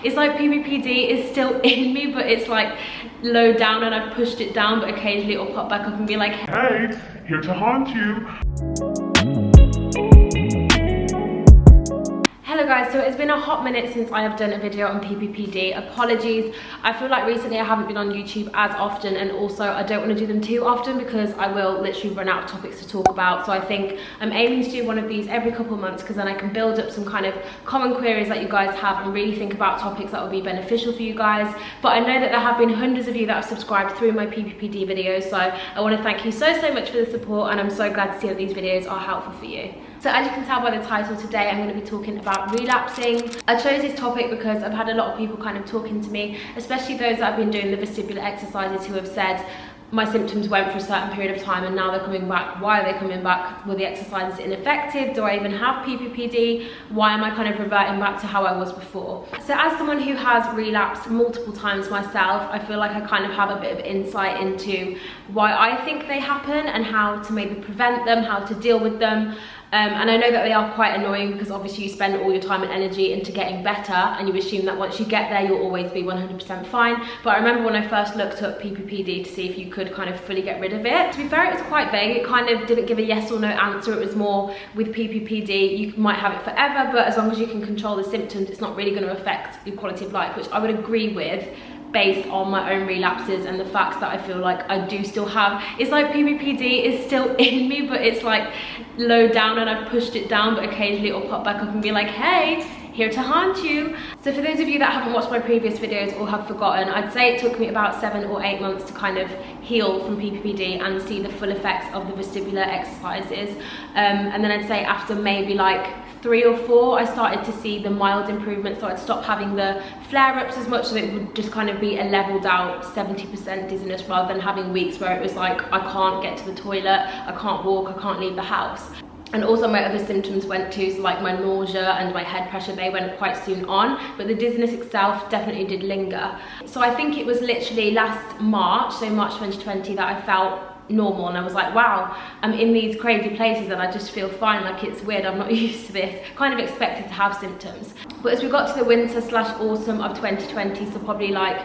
It's like PPPD is still in me, but it's like low down and I've pushed it down, but occasionally it'll pop back up and be like, hey, here to haunt you. Hello guys, so it's been a hot minute since I have done a video on PPPD. Apologies, I feel like recently I haven't been on YouTube as often, and also I don't want to do them too often because I will literally run out of topics to talk about. So I think I'm aiming to do one of these every couple of months because then I can build up some kind of common queries that you guys have and really think about topics that will be beneficial for you guys. But I know that there have been hundreds of you that have subscribed through my PPPD videos, so I want to thank you so much for the support, and I'm so glad to see that these videos are helpful for you. So as you can tell by the title, today I'm going to be talking about relapsing. I chose this topic because I've had a lot of people kind of talking to me, especially those that have been doing the vestibular exercises, who have said, my symptoms went for a certain period of time and now they're coming back. Why are they coming back? Were the exercises ineffective? Do I even have PPPD? Why am I kind of reverting back to how I was before? So as someone who has relapsed multiple times myself, I feel like I kind of have a bit of insight into why I think they happen and how to maybe prevent them, how to deal with them. And I know that they are quite annoying because obviously you spend all your time and energy into getting better, and you assume that once you get there you'll always be 100% fine. But I remember when I first looked up PPPD to see if you could kind of fully get rid of it. To be fair, it was quite vague. It kind of didn't give a yes or no answer. It was more, with PPPD you might have it forever, but as long as you can control the symptoms it's not really going to affect your quality of life, which I would agree with based on my own relapses and the facts that I feel like I do still have. It's like PPPD is still in me, but it's like low down and I've pushed it down, but occasionally it'll pop back up and be like, hey, here to haunt you. So for those of you that haven't watched my previous videos or have forgotten, I'd say it took me about 7 or 8 months to kind of heal from PPPD and see the full effects of the vestibular exercises. And then I'd say after maybe like 3 or 4, I started to see the mild improvement, so I'd stop having the flare-ups as much, so it would just kind of be a leveled out 70% dizziness, rather than having weeks where it was like I can't get to the toilet, I can't walk, I can't leave the house. And also my other symptoms went too, so like my nausea and my head pressure, they went quite soon on, but the dizziness itself definitely did linger. So I think it was literally last March, so March 2020, that I felt normal, and I was like, wow, I'm in these crazy places and I just feel fine. Like, it's weird, I'm not used to this. Kind of expected to have symptoms. But as we got to the winter / autumn of 2020, so probably like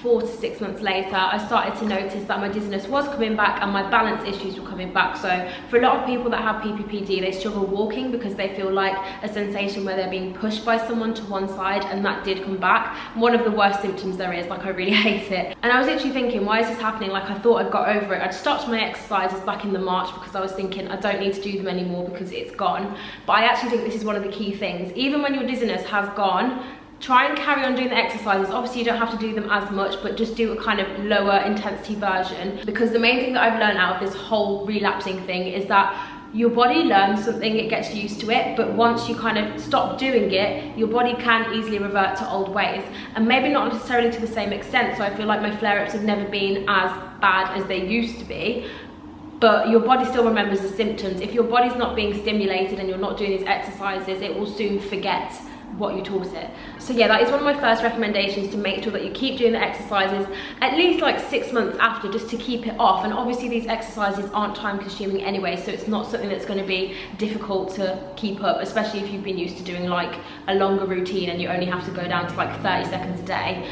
4 to 6 months later, I started to notice that my dizziness was coming back and my balance issues were coming back. So for a lot of people that have PPPD, they struggle walking because they feel like a sensation where they're being pushed by someone to one side, and that did come back. One of the worst symptoms there is, like I really hate it. And I was actually thinking, why is this happening? Like, I thought I'd got over it. I'd stopped my exercises back in the March because I was thinking I don't need to do them anymore because it's gone. But I actually think this is one of the key things. Even when your dizziness has gone, try and carry on doing the exercises. Obviously you don't have to do them as much, but just do a kind of lower intensity version, because the main thing that I've learned out of this whole relapsing thing is that your body learns something, it gets used to it, but once you kind of stop doing it, your body can easily revert to old ways, and maybe not necessarily to the same extent. So I feel like my flare-ups have never been as bad as they used to be, but your body still remembers the symptoms. If your body's not being stimulated and you're not doing these exercises, it will soon forget what you taught it. So yeah, that is one of my first recommendations, to make sure that you keep doing the exercises at least like 6 months after, just to keep it off. And obviously these exercises aren't time consuming anyway, so it's not something that's going to be difficult to keep up, especially if you've been used to doing like a longer routine and you only have to go down to like 30 seconds a day.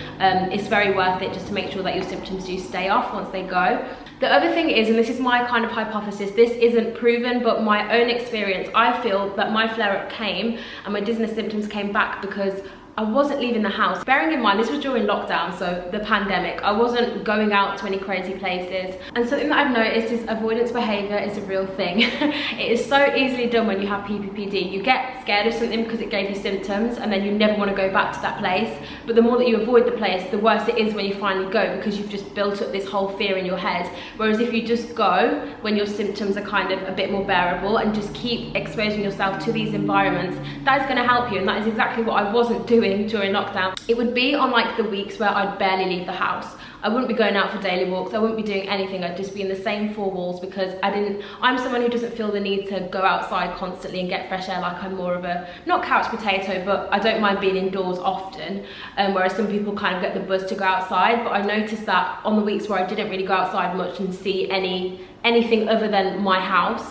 It's very worth it just to make sure that your symptoms do stay off once they go. The other thing is, and this is my kind of hypothesis, this isn't proven, but my own experience, I feel that my flare-up came and my dizziness symptoms came back because I wasn't leaving the house. Bearing in mind, this was during lockdown, so the pandemic. I wasn't going out to any crazy places. And something that I've noticed is avoidance behavior is a real thing. It is so easily done when you have PPPD. You get scared of something because it gave you symptoms, and then you never want to go back to that place. But the more that you avoid the place, the worse it is when you finally go, because you've just built up this whole fear in your head. Whereas if you just go when your symptoms are kind of a bit more bearable and just keep exposing yourself to these environments, that is going to help you. And that is exactly what I wasn't doing during lockdown. It would be on like the weeks where I'd barely leave the house. I wouldn't be going out for daily walks, I wouldn't be doing anything. I'd just be in the same 4 walls, because I'm someone who doesn't feel the need to go outside constantly and get fresh air. Like, I'm more of a, not couch potato, but I don't mind being indoors often, whereas some people kind of get the buzz to go outside. But I noticed that on the weeks where I didn't really go outside much and see anything other than my house,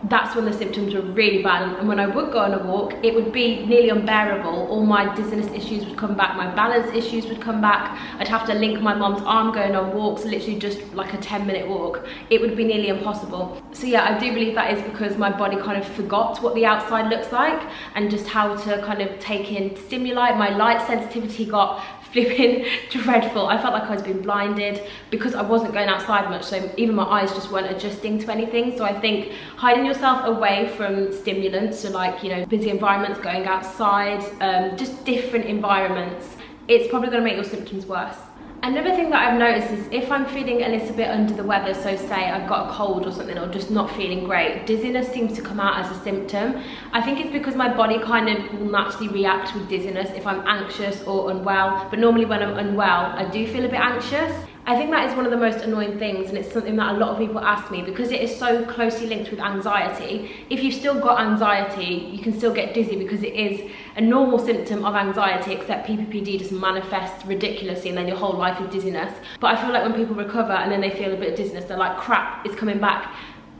that's when the symptoms were really bad, and when I would go on a walk, it would be nearly unbearable. All my dizziness issues would come back, my balance issues would come back. I'd have to link my mum's arm going on walks, literally just like a 10-minute walk. It would be nearly impossible. So yeah, I do believe that is because my body kind of forgot what the outside looks like and just how to kind of take in stimuli. My light sensitivity got flipping dreadful. I felt like I was being blinded because I wasn't going outside much, so even my eyes just weren't adjusting to anything. So I think hiding yourself away from stimulants, so like, you know, busy environments, going outside, just different environments, it's probably going to make your symptoms worse. Another thing that I've noticed is if I'm feeling a little bit under the weather, so say I've got a cold or something, or just not feeling great, dizziness seems to come out as a symptom. I think it's because my body kind of will naturally react with dizziness if I'm anxious or unwell, but normally when I'm unwell, I do feel a bit anxious. I think that is one of the most annoying things, and it's something that a lot of people ask me because it is so closely linked with anxiety. If you've still got anxiety, you can still get dizzy because it is a normal symptom of anxiety, except PPPD just manifests ridiculously and then your whole life is dizziness. But I feel like when people recover and then they feel a bit of dizziness, they're like, crap, it's coming back.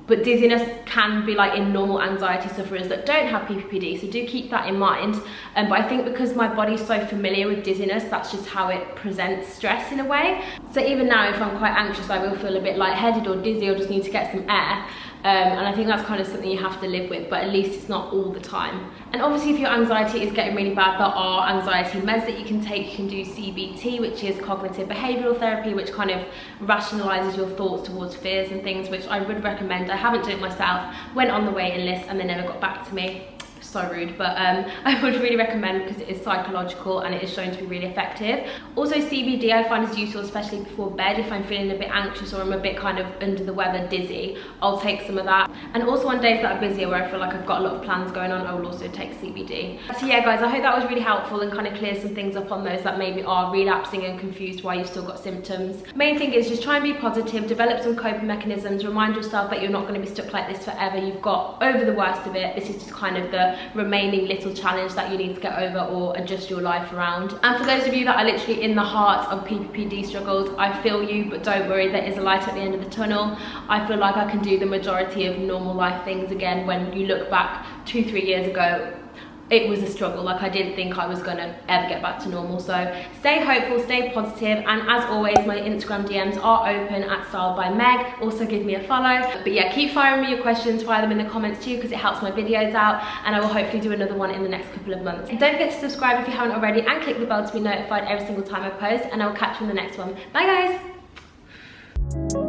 But dizziness can be like in normal anxiety sufferers that don't have PPPD, so do keep that in mind. But I think because my body's so familiar with dizziness, that's just how it presents stress in a way. So even now, if I'm quite anxious, I will feel a bit lightheaded or dizzy or just need to get some air. And I think that's kind of something you have to live with, but at least it's not all the time. And obviously if your anxiety is getting really bad, there are anxiety meds that you can take. You can do CBT, which is cognitive behavioural therapy, which kind of rationalises your thoughts towards fears and things, which I would recommend. I haven't done it myself, went on the waiting list and they never got back to me. So rude, but I would really recommend because it is psychological and it is shown to be really effective. Also CBD I find is useful, especially before bed. If I'm feeling a bit anxious or I'm a bit kind of under the weather, dizzy, I'll take some of that. And also on days that are busier where I feel like I've got a lot of plans going on, I will also take CBD. So yeah guys, I hope that was really helpful and kind of clears some things up on those that maybe are relapsing and confused why you've still got symptoms. Main thing is just try and be positive, develop some coping mechanisms, remind yourself that you're not going to be stuck like this forever. You've got over the worst of it. This is just kind of the remaining little challenge that you need to get over or adjust your life around. And for those of you that are literally in the heart of PPPD struggles, I feel you, but don't worry, there is a light at the end of the tunnel. I feel like I can do the majority of normal life things again. When you look back 2-3 years ago, it was a struggle. Like I didn't think I was gonna ever get back to normal. So stay hopeful, stay positive, and as always, my Instagram DMs are open at Style by Meg. Also give me a follow. But yeah, keep firing me your questions, fire them in the comments too, because it helps my videos out, and I will hopefully do another one in the next couple of months. And don't forget to subscribe if you haven't already, and click the bell to be notified every single time I post, and I will catch you in the next one. Bye guys.